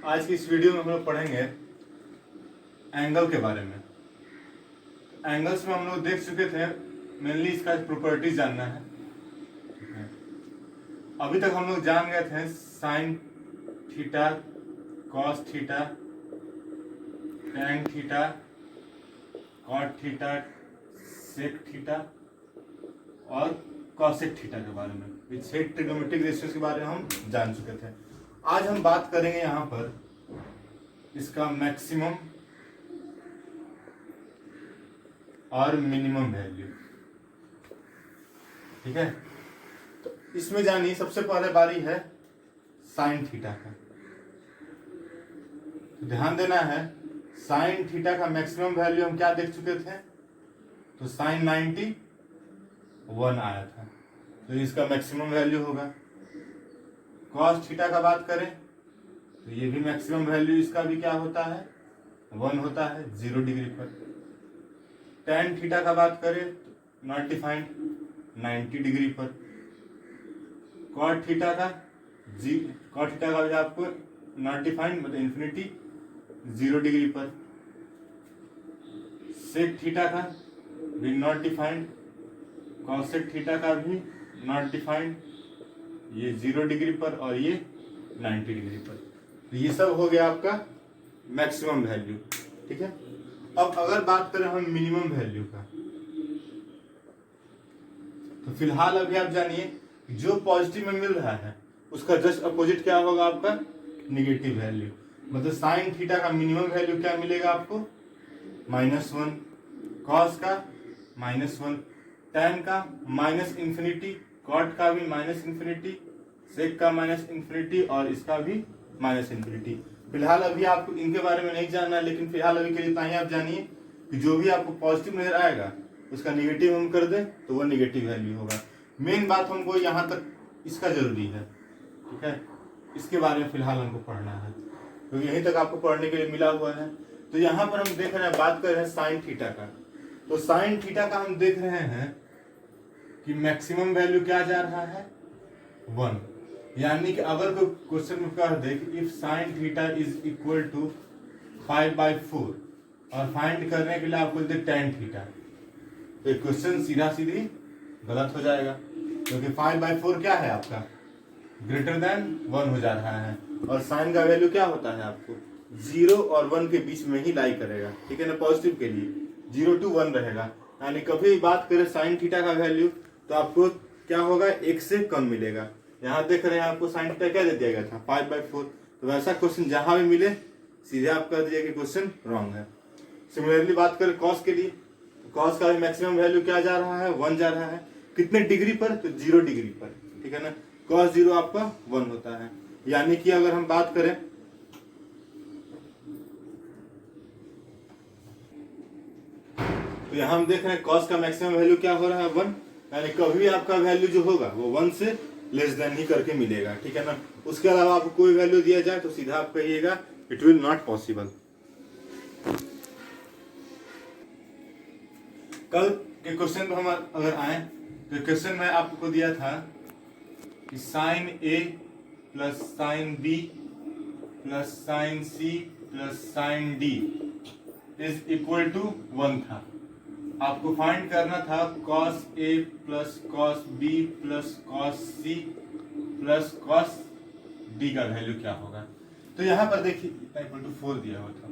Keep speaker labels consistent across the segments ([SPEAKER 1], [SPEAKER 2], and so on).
[SPEAKER 1] आज की इस वीडियो में हम लोग पढ़ेंगे एंगल के बारे में। एंगल्स में हम लोग देख चुके थे, मेनली इसका प्रॉपर्टीज जानना है। अभी तक हम लोग जान गए थे sine theta, cos theta, tan theta, cot theta, sec theta और कॉसेक थीटा के बारे में। ये 6 ट्रिग्नोमेट्रिक रेशियोज के बारे में हम जान चुके थे। आज हम बात करेंगे यहाँ पर इसका मैक्सिमम और मिनिमम वैल्यू। ठीक है, तो इसमें जानिए सबसे पहले बारी है साइन थीटा का। तो ध्यान देना है, साइन थीटा का मैक्सिमम वैल्यू हम क्या देख चुके थे, तो साइन 91 आया था, तो इसका मैक्सिमम वैल्यू होगा। कॉस थीटा का बात करें तो ये भी मैक्सिमम वैल्यू इसका भी क्या होता है, 1 होता है 0 डिग्री पर। टैन थीटा का बात करें तो नॉट डिफाइंड 90 डिग्री पर। कॉट थीटा का भी आपको नॉट डिफाइंड मतलब इन्फिनिटी 0 डिग्री पर। सेक थीटा का भी नॉट डिफाइंड, कॉसेक थीटा का भी नॉट डिफाइंड, ये 0 डिग्री पर और ये 90 डिग्री पर। तो ये सब हो गया आपका मैक्सिमम वैल्यू। ठीक है, अब अगर बात करें हम मिनिमम वैल्यू का, तो फिलहाल अभी आप जानिए जो पॉजिटिव में मिल रहा है उसका जस्ट अपोजिट क्या होगा, आपका निगेटिव वैल्यू। मतलब साइन थीटा का मिनिमम वैल्यू क्या मिलेगा आपको, -1, कॉस का -1, टैन का -इन्फिनिटी, कॉट का भी -इन्फिनिटी, सेक का -इन्फिनिटी और इसका भी -इन्फिनिटी। फिलहाल अभी आपको इनके बारे में नहीं जानना है, लेकिन फिलहाल अभी के लिए इतना ही आप जानिए कि जो भी आपको पॉजिटिव नजर आएगा उसका निगेटिव हम कर दें तो वो निगेटिव वैल्यू होगा। मेन बात हमको यहाँ तक इसका जरूरी है। ठीक है, इसके बारे में फिलहाल हमको पढ़ना है, तो यहीं तक आपको पढ़ने के लिए मिला हुआ है। तो यहाँ पर हम देख रहे हैं, बात कर रहे हैं साइन थीटा का। तो साइन थीटा का हम देख रहे हैं कि मैक्सिमम वैल्यू क्या जा रहा है, 1। यानी कि अगर कोई क्वेश्चन में कह दे कि if sine theta is equal to 5/4 और फाइंड करने के लिए आपको दे टैन थीटा, तो क्वेश्चन सीधा सीधी गलत हो जाएगा, क्योंकि 5/4 क्या है आपका, ग्रेटर देन 1 हो जा रहा है। और साइन का वैल्यू क्या होता है आपको 0 और 1 के बीच में ही लाई करेगा। ठीक है ना, पॉजिटिव के लिए 0 to 1 रहेगा। यानी कभी बात करें साइन थीटा का वैल्यू तो आपको क्या होगा, 1 से कम मिलेगा। यहाँ देख रहे हैं आपको साइन थीटा क्या दे दिया गया था, 5/4। तो वैसा क्वेश्चन जहां भी मिले सीधे आप कर दीजिए कि क्वेश्चन रॉन्ग है। सिमिलरली बात करें कॉस के लिए, तो कॉस का भी मैक्सिमम वैल्यू क्या जा रहा है, 1 जा रहा है। कितने डिग्री पर, तो 0 डिग्री पर। ठीक है ना, कॉस 0 आपका 1 होता है। यानी कि अगर हम बात करें तो यहाँ हम देख रहे हैं कॉस का मैक्सिमम वैल्यू क्या हो रहा है, 1। यानी कभी भी आपका वैल्यू जो होगा वो 1 से लेस देन ही करके मिलेगा। ठीक है ना, उसके अलावा आपको कोई वैल्यू दिया जाए तो सीधा आप कहिएगा इट विल नॉट पॉसिबल। कल के क्वेश्चन पर हम अगर आए तो क्वेश्चन में आपको दिया था कि sine A plus sine B plus sine C plus sine D is equal to 1 था। आपको फाइंड करना था cos A plus cos B plus cos C plus cos D का वैल्यू क्या होगा। तो यहाँ पर देखिए इक्वल टू 4 दिया हुआ था।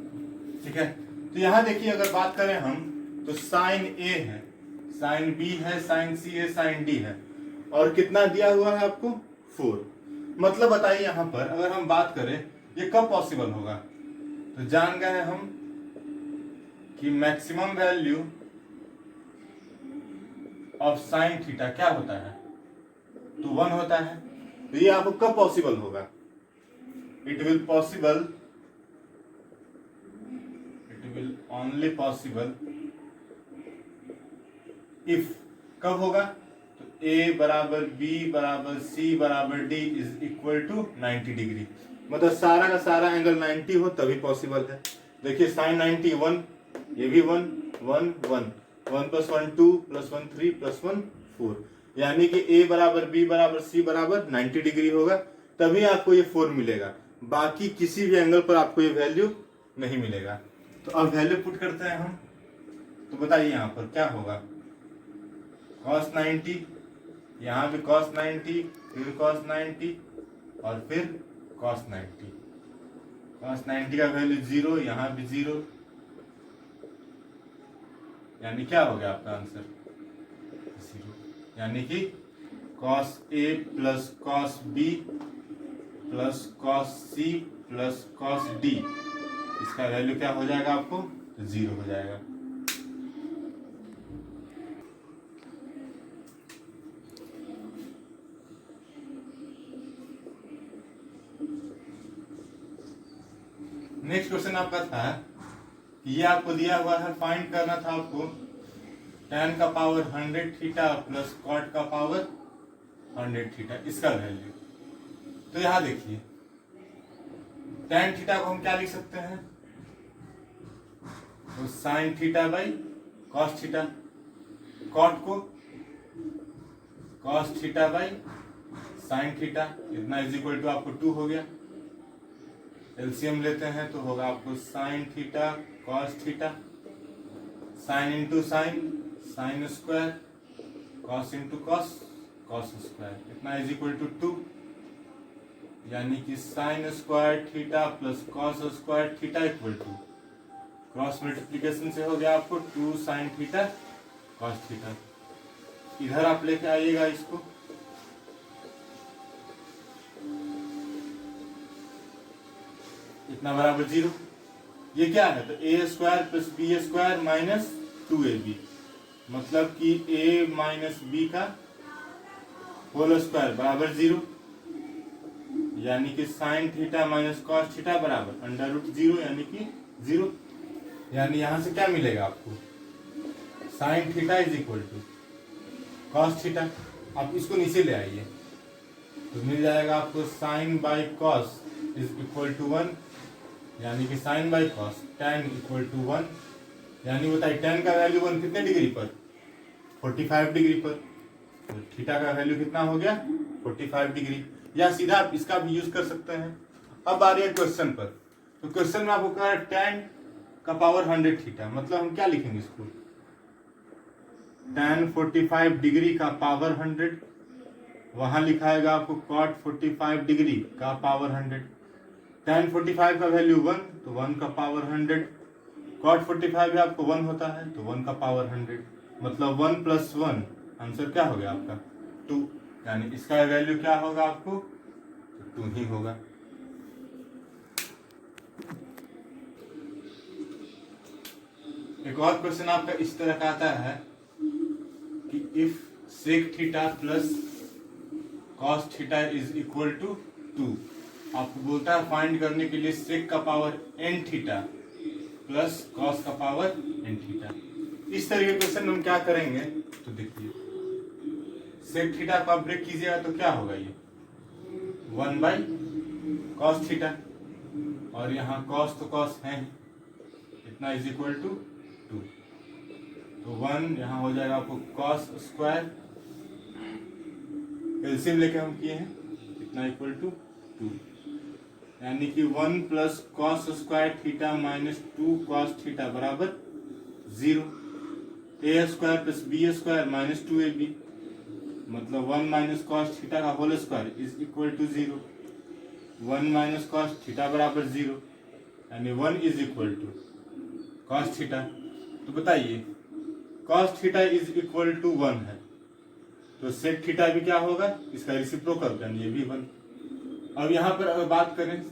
[SPEAKER 1] ठीक है, तो यहाँ देखिए अगर बात करें हम तो साइन ए है, साइन बी है, साइन सी है, साइन डी है, और कितना दिया हुआ है आपको 4। मतलब बताइए यहाँ पर अगर हम बात करें ये कब पॉसिबल होगा, तो जान गए हम कि maximum value of sine theta क्या होता है, तो 1 होता है। तो ये आपको कब पॉसिबल होगा, it will only possible if, कब होगा, तो a बराबर b बराबर c बराबर d is equal to 90 degree. मतलब सारा का सारा एंगल 90 हो तभी पॉसिबल है। देखिए साइन 90 1, ये भी 1 1 1, 1 + 1 2 + 1 3 + 1 4। यानी कि a बराबर b बराबर c बराबर 90 डिग्री होगा, तभी आपको ये 4 मिलेगा। बाकी किसी भी एंगल पर आपको ये वैल्यू नहीं मिलेगा। तो अब वैल्यू पुट करते हैं हम। तो बताइए यहाँ पर क्या होगा, cos 90, यहाँ भी cos 90, फिर cos 90 और फिर cos 90। cos 90 का वैल्यू 0, यहाँ भी 0, यानी क्या हो गया आपका आंसर 0। यानी कि cos A plus cos B plus cos C plus cos D, इसका वैल्यू क्या हो जाएगा आपको 0 हो जाएगा। नेक्स्ट क्वेश्चन आपका था कि ये आपको दिया हुआ है, फाइंड करना था आपको tan का पावर 100 थीटा प्लस cot का पावर 100 थीटा, इसका वैल्यू। तो यहां देखिए tan थीटा को हम क्या लिख सकते हैं, तो sin theta by cos theta, cot को cos theta by sin theta, इतना इज इक्वल टू आपको 2 हो गया। एलसीएम लेते हैं तो होगा आपको sin theta cos theta, sin into sine sine square, cos into cos cos square, इतना इज इक्वल टू 2, यानी कि sin square theta plus cos square theta equal to, cross multiplication से हो गया आपको 2 sin थीटा cos थीटा। इधर आप लेके आइएगा इसको, इतना बराबर 0। ये क्या है, तो A square plus B square minus 2ab, मतलब कि a माइनस बी का होल स्क्वायर बराबर 0, यानी कि sine theta minus cos theta बराबर अंडर रूट 0, यानी कि 0। यानी यहां से क्या मिलेगा आपको, sine theta is equal to cos theta. आप इसको नीचे ले आइए तो मिल जाएगा आपको sine by cos is equal to 1, यानी कि sine by cos tan equal to 1, यानी बताइए tan का वैल्यू 1 कितने डिग्री पर, 45 डिग्री पर, तो थीटा का वैल्यू कितना हो गया 45 डिग्री। या सीधा आप इसका भी यूज कर सकते हैं। अब आ रही है क्वेश्चन पर, तो क्वेश्चन में आपको कहा है tan का पावर 100 थीटा, मतलब हम क्या लिखेंगे इसको, tan 45 डिग्री का पावर 100, वहां लिखाएगा आपको cot 45 डिग्री का पावर 100। tan 45 का वैल्यू 1, तो 1 का पावर 100, cot 45 भी आपको 1 होता है तो 1 का पावर 100, मतलब 1 प्लस 1, आंसर क्या हो गया आपका 2, यानी इसका वैल्यू क्या होगा आपको, तो 2 ही होगा। एक और क्वेश्चन आपका इस तरह का आता है कि if sec theta plus cos theta is equal to 2, आपको बोलता है फाइंड करने के लिए sec का power n theta plus cos का पावर n थीटा। इस तरह के क्वेश्चन हम क्या करेंगे, तो देखिए sec थीटा को आप ब्रेक कीजिएगा तो क्या होगा, ये 1 बाई cos थीटा, और यहाँ cos तो cos है, इतना इज इक्वल टू 2, तो 1 यहाँ हो जाएगा आपको cos स्क्वायर, एलसीएम लेके हम किए हैं, इतना इक्वल टू 2, यानी कि 1 plus cos square theta minus 2 cos theta बराबर 0, a square plus B square minus 2ab, मतलब 1 माइनस cos थीटा का whole square is equal to 0, 1 minus cos theta बराबर 0, यानी 1 is equal to cos theta. तो बताइए cos theta is equal to 1 है, तो sec theta भी क्या होगा, इसका रेसिप्रोकल, यानी ये भी 1। अब यहाँ पर अगर बात करें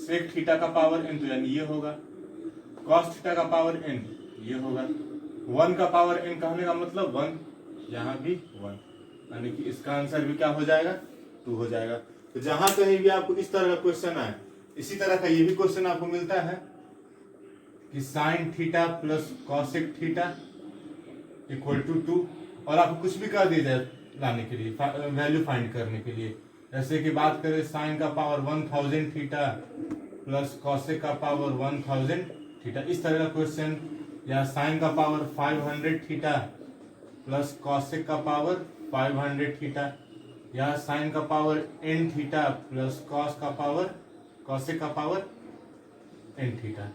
[SPEAKER 1] sec थीटा का पावर n, तो यानी ये होगा, cos थीटा का पावर n ये होगा, 1 का पावर n कहने का मतलब 1, यहाँ भी 1, यानी कि इसका आंसर भी क्या हो जाएगा 2 हो जाएगा। तो जहां कहीं भी आपको इस तरह का क्वेश्चन आए, इसी तरह का ये भी क्वेश्चन आपको मिलता है कि sine theta plus cosec theta equal to 2, और आपको कुछ भी कर दिया जाए लाने के लिए, वैल्यू फाइंड करने के लिए, जैसे कि बात करें साइन का पावर 1000 थीटा प्लस कॉसेक का पावर 1000 थीटा, इस तरह का क्वेश्चन, या साइन का पावर 500 थीटा प्लस कॉसेक का पावर 500 थीटा, या साइन का power n theta plus cos का पावर कॉसेक का पावर n थीटा।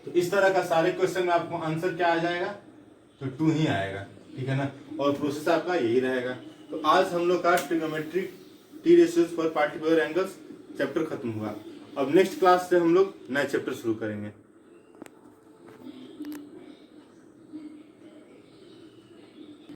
[SPEAKER 1] तो इस तरह का सारे क्वेश्चन में आपको आंसर क्या आ जाएगा, तो 2 ही आएगा, ठीक है ना। और प्रोसेस आपका यही रहेगा। तो आज हम लोग का trigonometric T ratios for particular angles chapter खत्म हुआ। अब नेक्स्ट क्लास से हम लोग नया चैप्टर शुरू करेंगे।